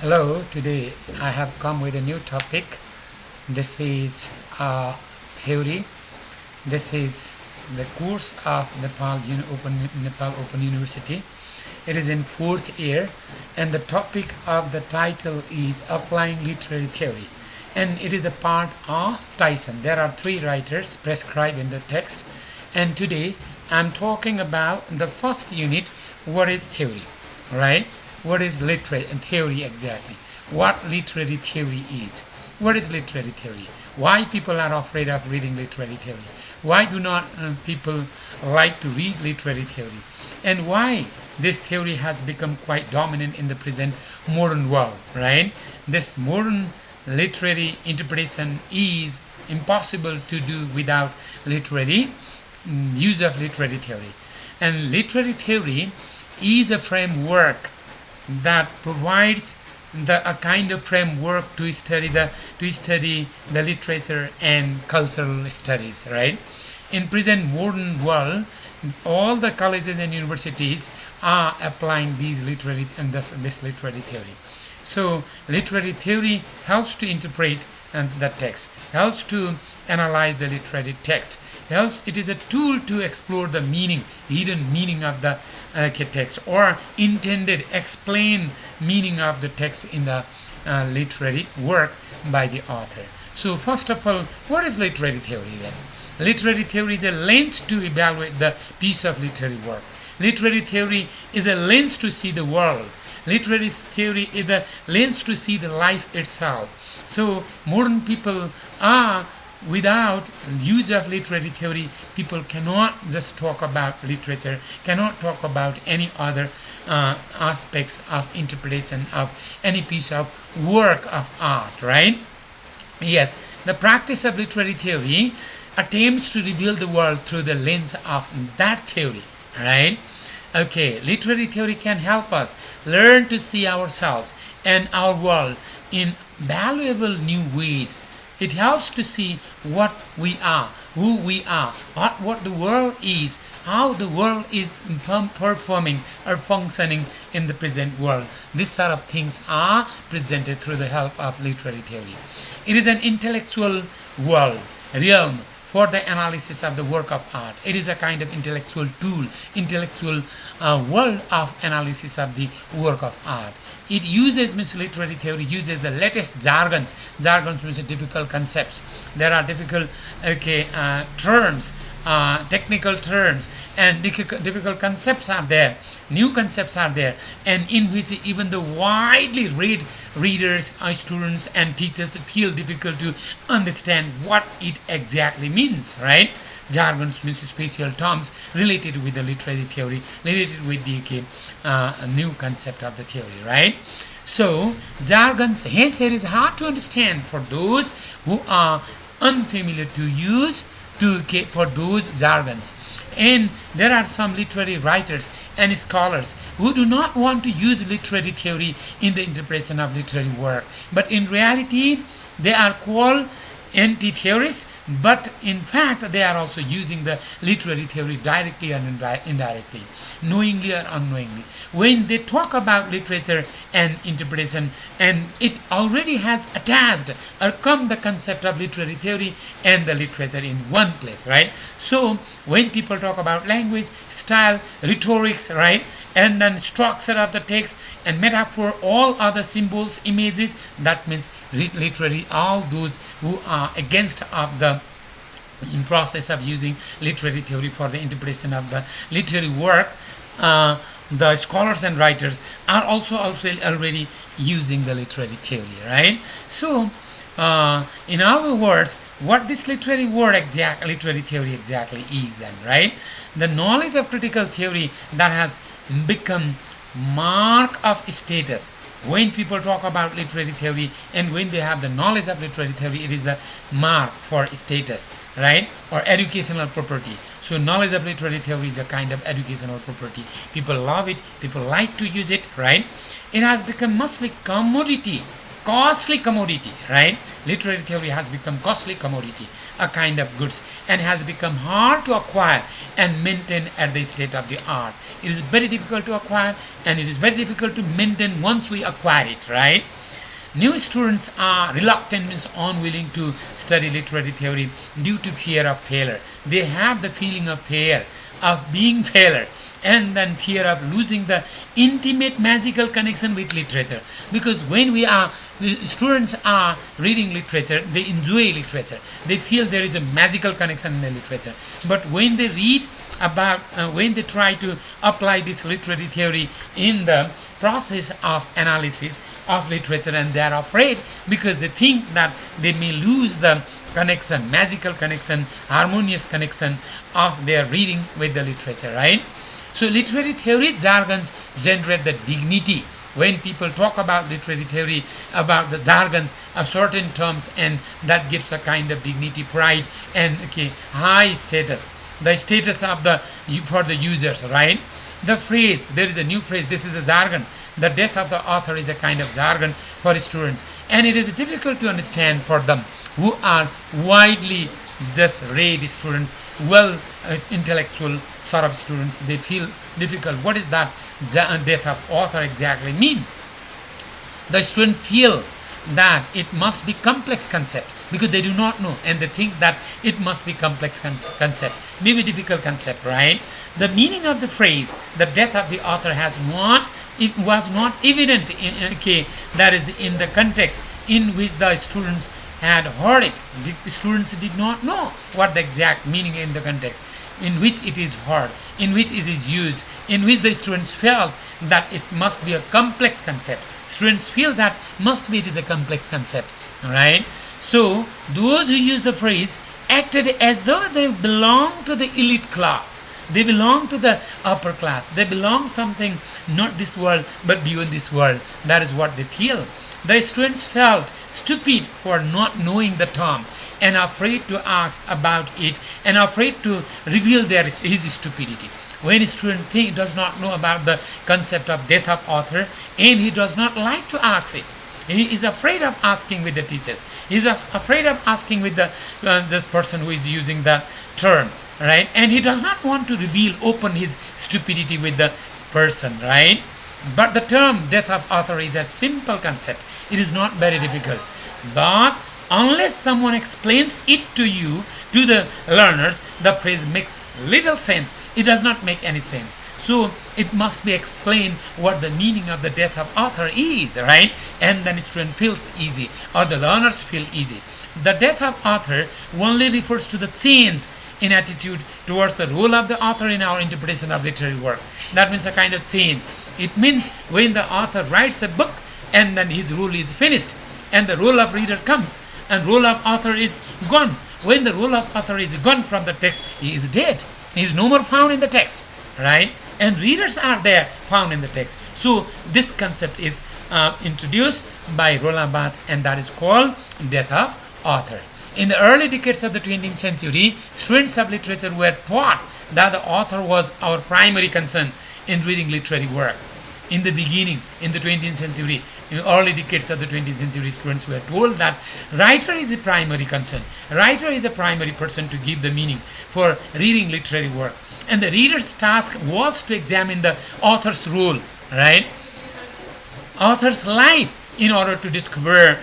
Hello, today I have come with a new topic. This is theory. This is the course of Nepal Open University. It is in fourth year, and the topic of the title is Applying Literary Theory, and it is a part of Tyson. There are three writers prescribed in the text, and today I'm talking about the first unit. What is theory, right? What is literary theory exactly? What literary theory is? What is literary theory? Why people are afraid of reading literary theory? Why do not people like to read literary theory? And why this theory has become quite dominant in the present modern world, right? This modern literary interpretation is impossible to do without literary use of literary theory. And literary theory is a framework that provides a kind of framework to study the literature and cultural studies, right? In present modern world, all the colleges and universities are applying these literary and this literary theory. So literary theory helps to interpret the text, helps to analyze the literary text, helps. It is a tool to explore the meaning, hidden meaning of the text, or intended explain meaning of the text in the literary work by the author. So first of all, what is literary theory then? Literary theory is a lens to evaluate the piece of literary work. Literary theory is a lens to see the world. Literary theory is a lens to see the life itself. So modern people are, without use of literary theory, people cannot just talk about literature, cannot talk about any other aspects of interpretation of any piece of work of art, right? Yes, the practice of literary theory attempts to reveal the world through the lens of that theory, right? Okay, literary theory can help us learn to see ourselves and our world in valuable new ways. It helps to see what we are, who we are, what the world is, how the world is performing or functioning in the present world. These sort of things are presented through the help of literary theory. It is an intellectual world, realm, for the analysis of the work of art. It is a kind of intellectual tool, intellectual world of analysis of the work of art. It uses, literary theory uses the latest jargons. Jargons means difficult concepts. There are difficult terms, technical terms, and difficult concepts are there. New concepts are there, and in which even the widely read readers, students, and teachers feel difficult to understand what it exactly means, right? Jargons means special terms related with the literary theory, related with the new concept of the theory, right? So jargons, hence it is hard to understand for those who are unfamiliar to use for those jargons. And there are some literary writers and scholars who do not want to use literary theory in the interpretation of literary work, but in reality they are called anti-theorists, but in fact they are also using the literary theory directly and indirectly, knowingly or unknowingly. When they talk about literature and interpretation, and it already has attached or come the concept of literary theory and the literature in one place, right? So when people talk about language, style, rhetorics, right, and then structure of the text and metaphor, all other symbols, images, that means literary, all those who are against of the in process of using literary theory for the interpretation of the literary work, the scholars and writers are also already using the literary theory, right? So in other words, what this literary theory exactly is then, right? The knowledge of critical theory that has become mark of status. When people talk about literary theory and when they have the knowledge of literary theory, it is the mark for status, right? Or educational property. So knowledge of literary theory is a kind of educational property. People love it, people like to use it, right? It has become mostly costly commodity, right? Literary theory has become costly commodity, a kind of goods, and has become hard to acquire and maintain at the state of the art. It is very difficult to acquire, and it is very difficult to maintain once we acquire it, right? New students are reluctant, means unwilling to study literary theory due to fear of failure. They have the feeling of fear of being failure, and then fear of losing the intimate magical connection with literature. Because when the students are reading literature, they enjoy literature, they feel there is a magical connection in the literature. But when they read about when they try to apply this literary theory in the process of analysis of literature, and they are afraid because they think that they may lose the connection, magical connection, harmonious connection of their reading with the literature, right? So literary theory jargons generate the dignity. When people talk about literary theory, about the jargons of certain terms, and that gives a kind of dignity, pride, and high status, the status of the for the users, right? The phrase, there is a new phrase, this is a jargon. The death of the author is a kind of jargon for students, and it is difficult to understand for them who are widely just read students, well intellectual sort of students. They feel difficult. What is that death of author exactly mean? The student feel that it must be complex concept because they do not know, and they think that it must be complex concept, maybe difficult concept, right? The meaning of the phrase the death of the author was not evident that is in the context in which the students had heard it. The students did not know what the exact meaning in the context in which it is heard, in which it is used, in which the students felt that it must be a complex concept. Students feel that it is a complex concept, right? So those who use the phrase acted as though they belong to the elite class. They belong to the upper class. They belong something not this world but beyond this world. That is what they feel. The students felt stupid for not knowing the term, and afraid to ask about it, and afraid to reveal his stupidity. When a student does not know about the concept of death of author, and he does not like to ask it, he is afraid of asking with the teachers. He is afraid of asking with the this person who is using that term, right? And he does not want to open his stupidity with the person, right? But the term death of author is a simple concept. It is not very difficult. But unless someone explains it to you, to the learners, the phrase makes little sense. It does not make any sense. So it must be explained what the meaning of the death of author is, right? And then the student feels easy, or the learners feel easy. The death of author only refers to the change in attitude towards the role of the author in our interpretation of literary work. That means a kind of change. It means when the author writes a book and then his role is finished, and the role of reader comes, and role of author is gone. When the role of author is gone from the text, he is dead. He is no more found in the text, right? And readers are there found in the text. So this concept is introduced by Roland Barthes, and that is called death of author. In the early decades of the 20th century, students of literature were taught that the author was our primary concern in reading literary work. In the beginning, in the 20th century, in early decades of the 20th century, students were told that writer is the primary concern. Writer is the primary person to give the meaning for reading literary work. And the reader's task was to examine the author's role, right? Author's life, in order to discover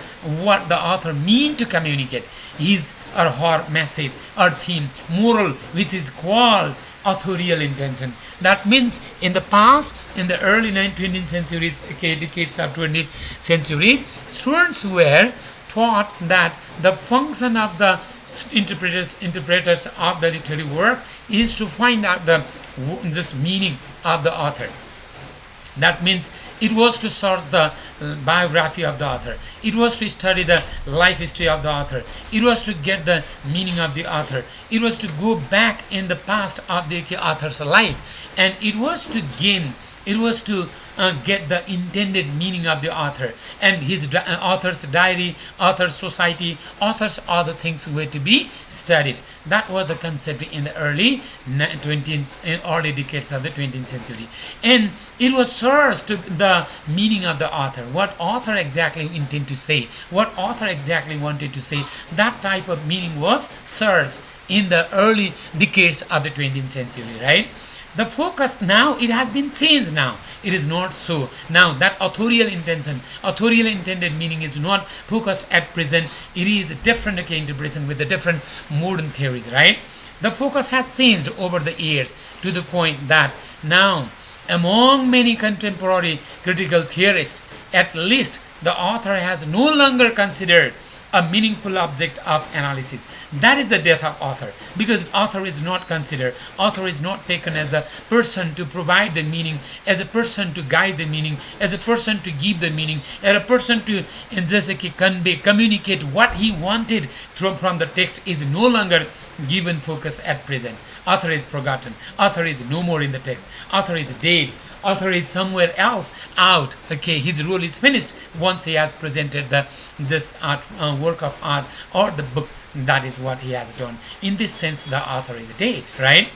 what the author mean to communicate, his or her message or theme, moral, which is called authorial intention. That means in the past, in the early 19th century, decades of 20th century, students were taught that the function of the interpreters of the literary work is to find out the meaning of the author. That means it was to sort the biography of the author. It was to study the life history of the author. It was to get the meaning of the author. It was to go back in the past of the author's life. And it was to gain, it was to get the intended meaning of the author, and his author's diary, author's society, author's other things were to be studied. That was the concept in the early 20th, early decades of the 20th century, and it was searched to the meaning of the author, what author exactly intended to say, what author exactly wanted to say. That type of meaning was searched in the early decades of the 20th century, right? The focus now, it has been changed now. It is not so. Now that authorial intention, authorial intended meaning is not focused at present. It is a different interpretation with the different modern theories, right? The focus has changed over the years to the point that now among many contemporary critical theorists, at least the author has no longer considered a meaningful object of analysis. That is the death of author, because author is not considered, author is not taken as a person to provide the meaning, as a person to guide the meaning, as a person to give the meaning, as a person to just convey, communicate what he wanted from the text is no longer given focus at present. Author is forgotten, author is no more in the text, author is dead, author is somewhere else out. Okay, his role is finished once he has presented the this art work of art or the book. That is what he has done. In this sense, the author is dead, right?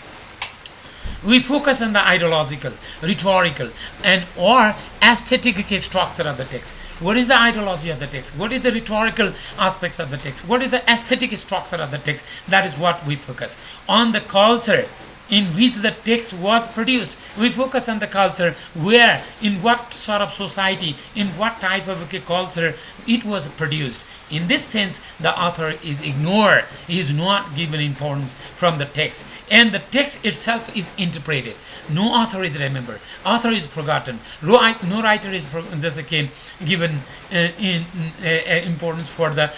We focus on the ideological, rhetorical, and or aesthetic structure of the text. What is the ideology of the text? What is the rhetorical aspects of the text? What is the aesthetic structure of the text? That is what we focus on. The culture in which the text was produced. We focus on the culture, where, in what sort of society, in what type of culture it was produced. In this sense, the author is ignored. He is not given importance from the text, and the text itself is interpreted. No author is remembered. Author is forgotten. No writer is just given importance for the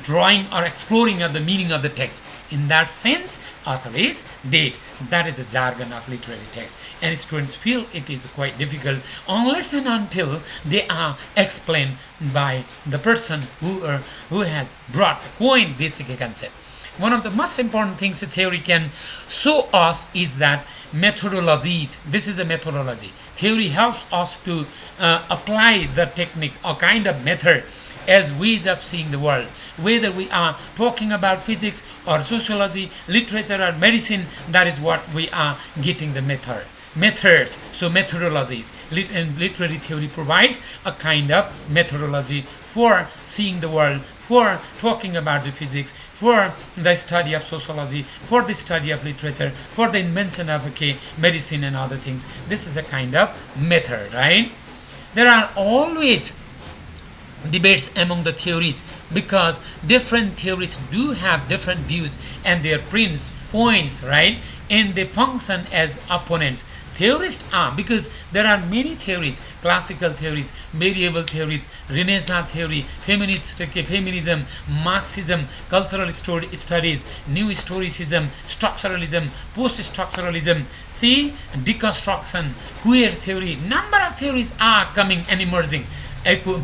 drawing or exploring of the meaning of the text. In that sense, author is dead. That is the jargon of literary text, and students feel it is quite difficult unless and until they are explained by the person who has coined this concept. One of the most important things a theory can show us is that methodologies. This is a methodology. Theory helps us to apply the technique or kind of method as ways of seeing the world. Whether we are talking about physics or sociology, literature or medicine, that is what we are getting the methods. So methodologies. And literary theory provides a kind of methodology for seeing the world, for talking about the physics, for the study of sociology, for the study of literature, for the invention of medicine and other things. This is a kind of method, right? There are always debates among the theories, because different theories do have different views and their points, right? And they function as opponents. Theorists are, because there are many theories: classical theories, medieval theories, Renaissance theory, feminism, Marxism, cultural studies, new historicism, structuralism, post-structuralism, deconstruction, queer theory. Number of theories are coming and emerging.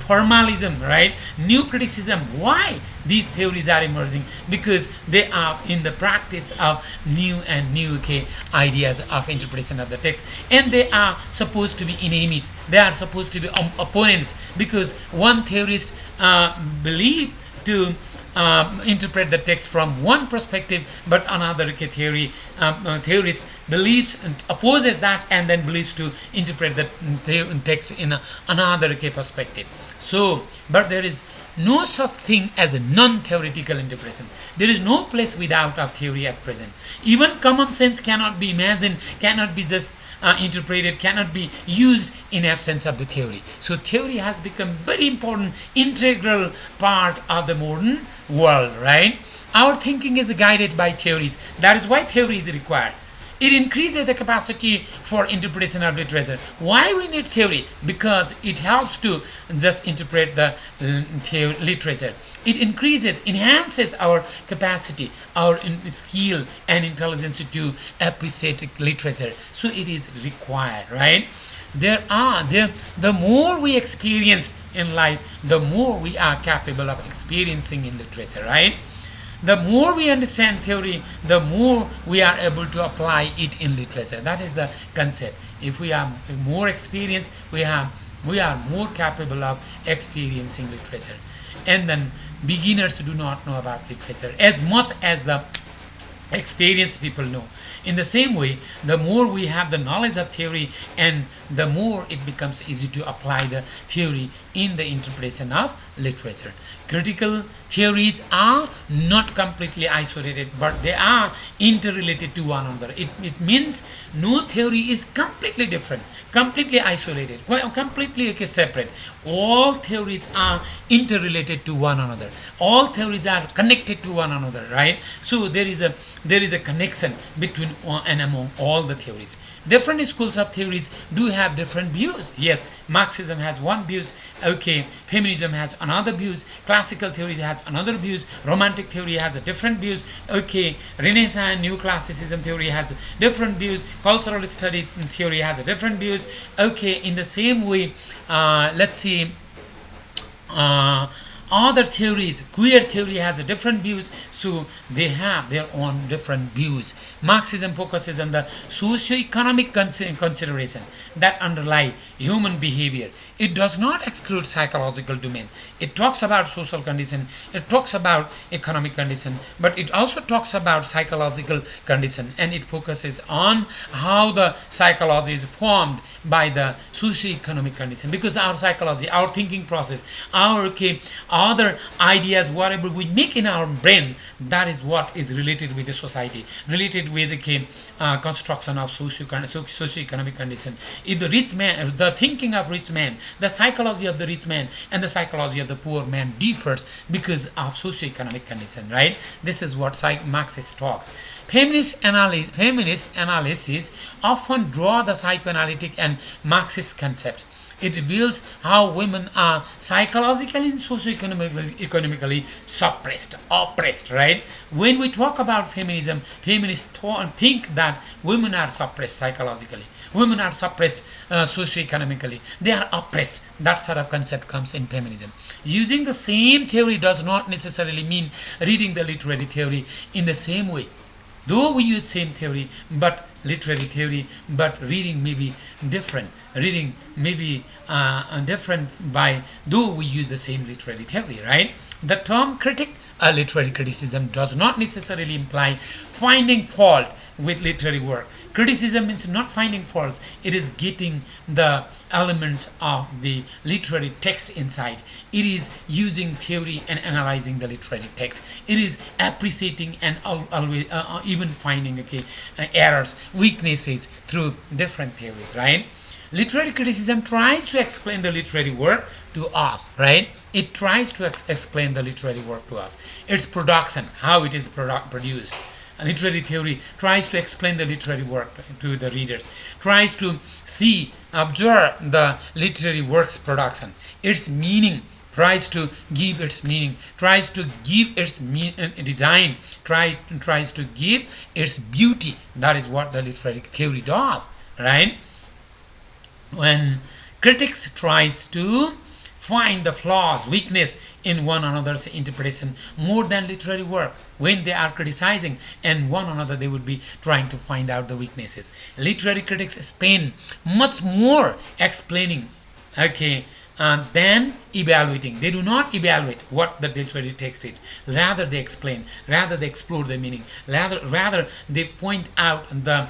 Formalism, right? New criticism. Why these theories are emerging? Because they are in the practice of new ideas of interpretation of the text, and they are supposed to be enemies. They are supposed to be opponents, because one theorist believe to interpret the text from one perspective, but another theorist believes and opposes that, and then believes to interpret the text in another perspective. So, but there is no such thing as a non-theoretical interpretation. There is no place without a theory at present. Even common sense cannot be imagined, cannot be just interpreted, cannot be used in absence of the theory. So theory has become very important, integral part of the modern world, right? Our thinking is guided by theories. That is why theory is required. It increases the capacity for interpretation of literature. Why we need theory? Because it helps to just interpret the literature. It enhances our capacity, our skill and intelligence to appreciate literature. So it is required, right? The more we experience in life, the more we are capable of experiencing in literature, right? The more we understand theory, the more we are able to apply it in literature. That is the concept. If we are more experienced, we are more capable of experiencing literature. And then beginners do not know about literature as much as the experienced people know. In the same way, the more we have the knowledge of theory, and the more it becomes easy to apply the theory in the interpretation of literature. Critical theories are not completely isolated, but they are interrelated to one another. It means no theory is completely different, completely isolated, completely separate. All theories are interrelated to one another. All theories are connected to one another, right? So there is a connection between and among all the theories. Different schools of theories do have different views. Yes, Marxism has one views. Okay, feminism has another views. Classical theory has another views. Romantic theory has a different views. Okay, Renaissance, New Classicism theory has different views. Cultural study theory has a different views. Okay, in the same way, let's see. Other theories, queer theory has a different views, so they have their own different views. Marxism focuses on the socio-economic consideration that underlie human behavior. It does not exclude psychological domain. It talks about social condition, it talks about economic condition, but it also talks about psychological condition, and it focuses on how the psychology is formed by the socio-economic condition, because our psychology, our thinking process, our other ideas, whatever we make in our brain, that is what is related with the society, related with the construction of socio-economic condition. If the rich man, the thinking of rich man, the psychology of the rich man and the psychology of the poor man differs because of socio-economic condition, right? This is what Marxist talks. Feminist analysis often draw the psychoanalytic and Marxist concepts. It reveals how women are psychologically and socio-economically suppressed, oppressed, right? When we talk about feminism, feminists think that women are suppressed psychologically. Women are suppressed socio-economically. They are oppressed. That sort of concept comes in feminism. Using the same theory does not necessarily mean reading the literary theory in the same way. Though we use same theory, but literary theory, but reading may be different. Reading may be different by though we use the same literary theory, right? The term critic, literary criticism, does not necessarily imply finding fault with literary work. Criticism means not finding faults. It is getting the elements of the literary text inside. It is using theory and analyzing the literary text. It is appreciating and always even finding errors, weaknesses through different theories, right? Literary criticism tries to explain the literary work to us, right? It tries to explain the literary work to us. Its production, how it is produced. Literary theory tries to explain the literary work to the readers, tries to observe the literary work's production, its meaning, tries to give its meaning, tries to give its design, tries to give its beauty. That is what the literary theory does, right? When critics tries to find the flaws, weakness in one another's interpretation more than literary work. When they are criticizing and one another, they would be trying to find out the weaknesses. Literary critics spend much more explaining, than evaluating. They do not evaluate what the literary text is. Rather, they explain. Rather, they explore the meaning. Rather, they point out the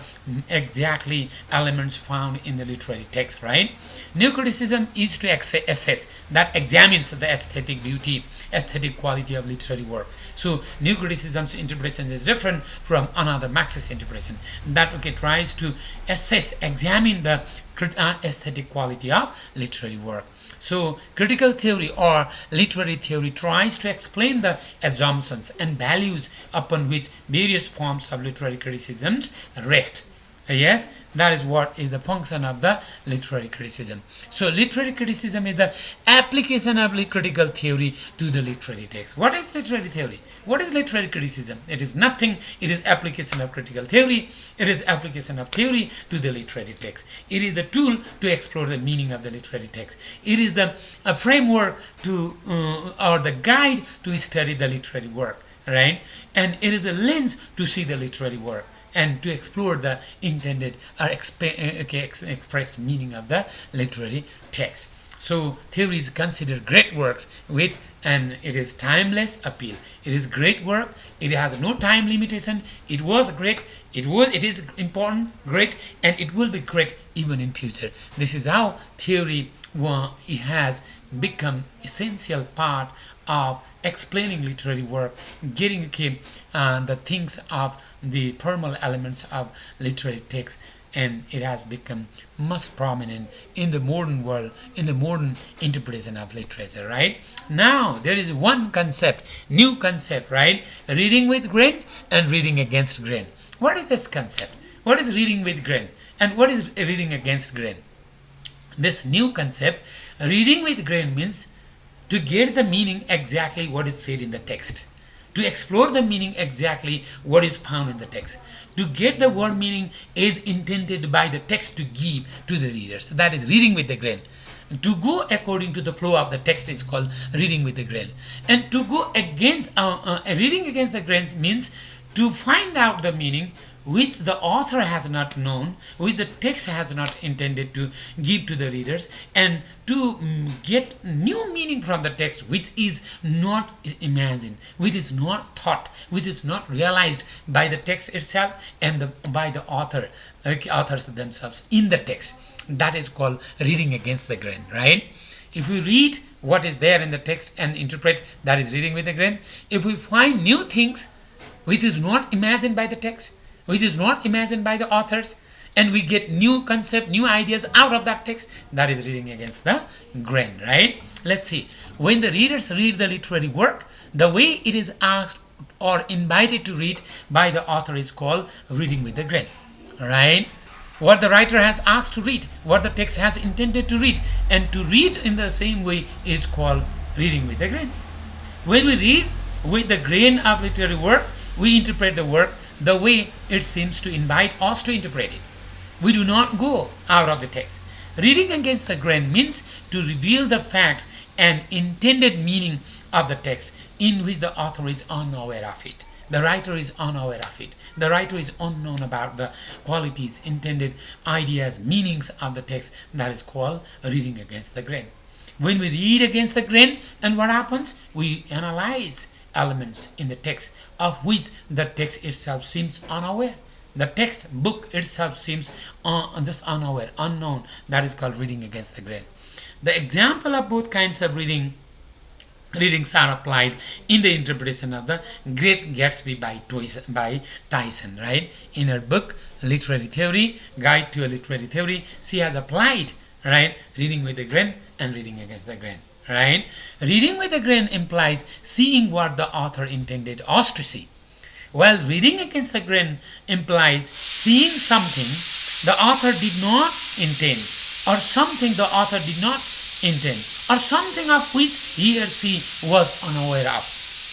exactly elements found in the literary text, right? New criticism is to assess, that examines the aesthetic beauty, aesthetic quality of literary work. So, new criticism's interpretation is different from another Marxist interpretation that tries to assess, examine the aesthetic quality of literary work. So, critical theory or literary theory tries to explain the assumptions and values upon which various forms of literary criticisms rest. Yes, that is what is the function of the literary criticism. So, literary criticism is the application of critical theory to the literary text. What is literary theory? What is literary criticism? It is nothing. It is application of critical theory. It is application of theory to the literary text. It is the tool to explore the meaning of the literary text. It is the framework to or the guide to study the literary work, right? And it is a lens to see the literary work. and to explore the intended or expressed meaning of the literary text. So theory is considered great works with, and it is timeless appeal. It is great work. It has no time limitation. It was great. It is important, great, and it will be great even in future. This is how theory it has become essential part of explaining literary work, getting the things of the formal elements of literary text, and it has become much prominent in the modern world, in the modern interpretation of literature, right? Now there is one concept, new concept, right? Reading with grain and reading against grain. What is this concept? What is reading with grain and what is reading against grain? This new concept, reading with grain, means to get the meaning exactly what is said in the text, to explore the meaning exactly what is found in the text, to get the word meaning is intended by the text to give to the readers. That is reading with the grain. To go according to the flow of the text is called reading with the grain. And to go against reading against the grain means to find out the meaning which the author has not known, which the text has not intended to give to the readers, and to get new meaning from the text which is not imagined, which is not thought, which is not realized by the text itself and by the authors themselves in the text. That is called reading against the grain, right? If we read what is there in the text and interpret, that is reading with the grain. If we find new things which is not imagined by the text, which is not imagined by the authors, and we get new concept, new ideas out of that text, that is reading against the grain, right? Let's see. When the readers read the literary work, the way it is asked or invited to read by the author is called reading with the grain, right? What the writer has asked to read, what the text has intended to read, and to read in the same way is called reading with the grain. When we read with the grain of literary work, we interpret the work the way it seems to invite us to interpret it. We do not go out of the text. Reading against the grain means to reveal the facts and intended meaning of the text in which the author is unaware of it. The writer is unaware of it. The writer is unknown about the qualities, intended ideas, meanings of the text. That is called reading against the grain. When we read against the grain, and what happens? We analyze elements in the text of which the text itself seems unaware. The text book itself seems just unaware, unknown. That is called reading against the grain. The example of both kinds of readings are applied in the interpretation of the Great Gatsby by Tyson, right? In her book Literary Theory, Guide to a Literary Theory, she has applied, right, reading with the grain and reading against the grain, right? Reading with the grain implies seeing what the author intended us to see, while reading against the grain implies seeing something the author did not intend, or something the author did not intend, or something of which he or she was unaware of,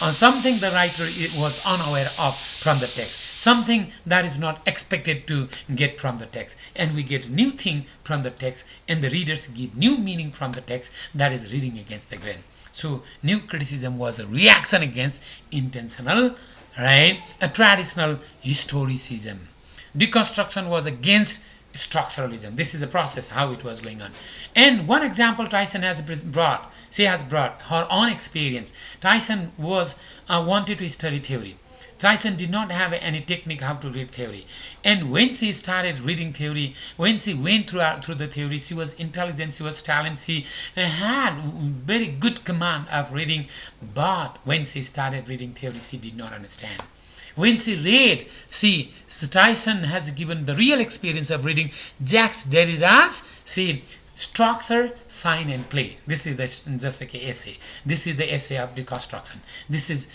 or something the writer was unaware of from the text, something that is not expected to get from the text, and we get new thing from the text, and the readers give new meaning from the text. That is reading against the grain. So new criticism was a reaction against intentional, right, a traditional historicism. Deconstruction was against structuralism. This is a process how it was going on. And one example Tyson has brought, she has brought her own experience. Tyson was wanted to study theory. Tyson did not have any technique how to read theory, and when she started reading theory, when she went through the theory, she was intelligent, she was talented, she had very good command of reading, but when she started reading theory, she did not understand. When she read, see, Tyson has given the real experience of reading Jacques Derrida's, see, structure, sign and play. This is just like an essay. This is the essay of deconstruction. This is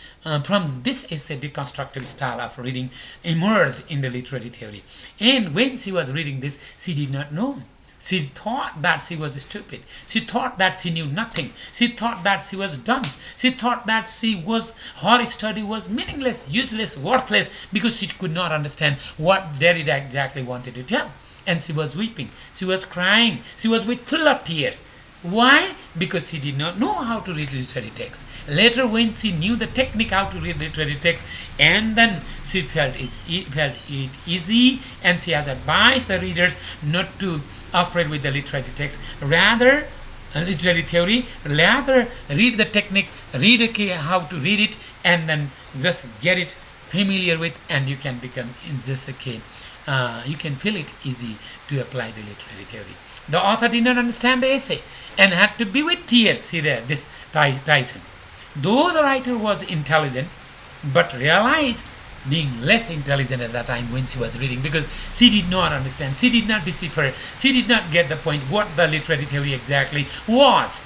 from this essay, deconstructive style of reading emerged in the literary theory. And when she was reading this, she did not know. She thought that she was stupid. She thought that she knew nothing. She thought that she was dunce. She thought that her study was meaningless, useless, worthless, because she could not understand what Derrida exactly wanted to tell. And she was weeping. She was crying. She was full of tears. Why? Because she did not know how to read literary text. Later, when she knew the technique how to read literary text, and then she felt it easy, and she has advised the readers not to afraid with the literary text, rather literary theory, rather read the technique, read how to read it, and then just get it familiar with, and you can become in just you can feel it easy to apply the literary theory. The author did not understand the essay and had to be with tears. See there, this Tyson. Though the writer was intelligent, but realized being less intelligent at that time when she was reading, because she did not understand, she did not decipher, she did not get the point what the literary theory exactly was.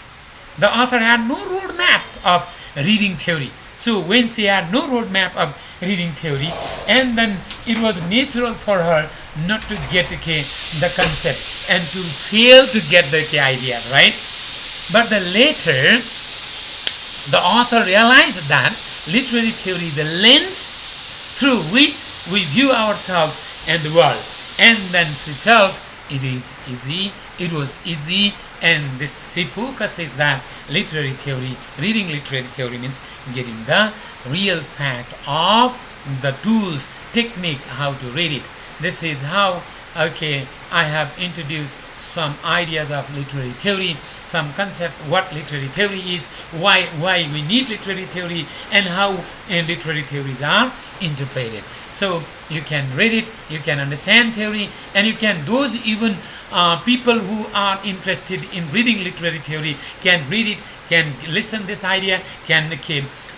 The author had no roadmap of reading theory. So when she had no roadmap of reading theory, and then it was natural for her not to get the concept and to fail to get the idea, right? But the later, the author realized that literary theory is the lens through which we view ourselves and the world. And then she felt it is easy, it was easy, and this she focuses that literary theory, reading literary theory means getting the real fact of the tools, technique, how to read it. This is how, I have introduced some ideas of literary theory, some concept what literary theory is, why we need literary theory, and how literary theories are interpreted. So you can read it, you can understand theory, and you can, those even people who are interested in reading literary theory can read it, can listen this idea, can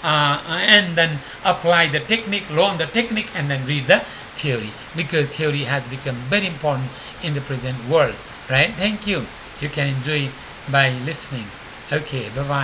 and then apply the technique, learn the technique, and then read the theory, because theory has become very important in the present world, right? Thank you. You can enjoy by listening. Okay, bye bye.